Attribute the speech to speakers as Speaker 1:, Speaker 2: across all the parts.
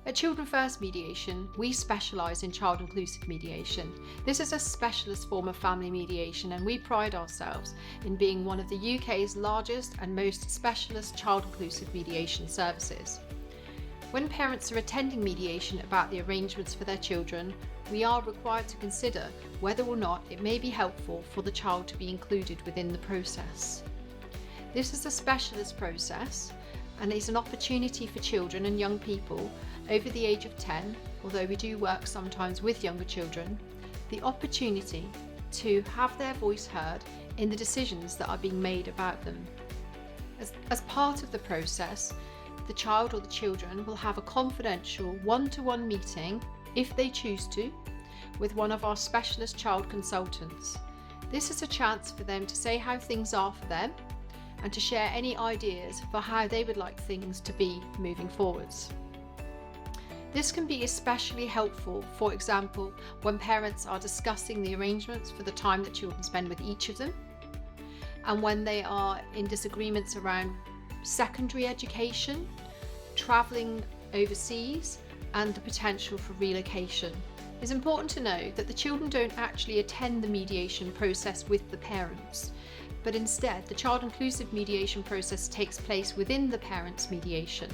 Speaker 1: At Children First Mediation, we specialise in child inclusive mediation. This is a specialist form of family mediation, and we pride ourselves in being one of the UK's largest and most specialist child inclusive mediation services. When parents are attending mediation about the arrangements for their children, we are required to consider whether or not it may be helpful for the child to be included within the process. This is a specialist process and is an opportunity for children and young people over the age of 10, although we do work sometimes with younger children, the opportunity to have their voice heard in the decisions that are being made about them. As part of the process, the child or the children will have a confidential one-to-one meeting, if they choose to, with one of our specialist child consultants. This is a chance for them to say how things are for them and to share any ideas for how they would like things to be moving forwards. This can be especially helpful, for example, when parents are discussing the arrangements for the time that children spend with each of them, and when they are in disagreements around secondary education, travelling overseas, and the potential for relocation. It's important to know that the children don't actually attend the mediation process with the parents, but instead the child inclusive mediation process takes place within the parents' mediation.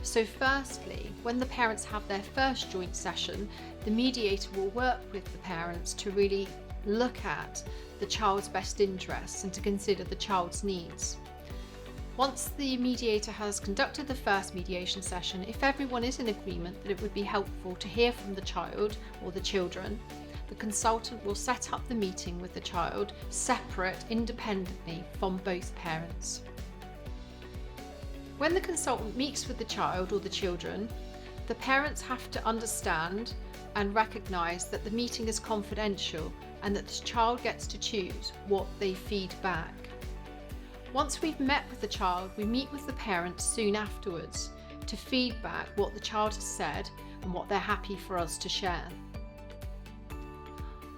Speaker 1: So firstly, when the parents have their first joint session, the mediator will work with the parents to really look at the child's best interests and to consider the child's needs. Once the mediator has conducted the first mediation session, if everyone is in agreement that it would be helpful to hear from the child or the children, the consultant will set up the meeting with the child separate, independently from both parents. When the consultant meets with the child or the children, the parents have to understand and recognise that the meeting is confidential and that the child gets to choose what they feed back. Once we've met with the child, we meet with the parents soon afterwards to feed back what the child has said and what they're happy for us to share.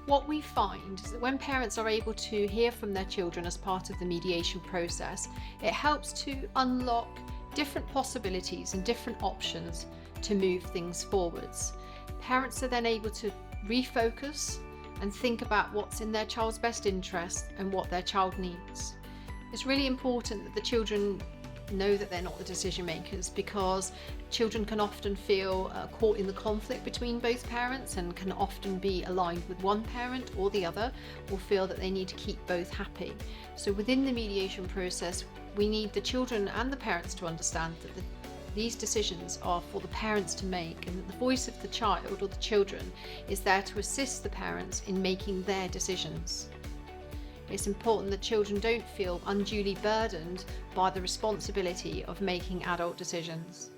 Speaker 1: What we find is that when parents are able to hear from their children as part of the mediation process, it helps to unlock different possibilities and different options to move things forwards. Parents are then able to refocus and think about what's in their child's best interest and what their child needs. It's really important that the children know that they're not the decision makers, because children can often feel caught in the conflict between both parents and can often be aligned with one parent or the other, or feel that they need to keep both happy. So within the mediation process, we need the children and the parents to understand that these decisions are for the parents to make, and that the voice of the child or the children is there to assist the parents in making their decisions. It's important that children don't feel unduly burdened by the responsibility of making adult decisions.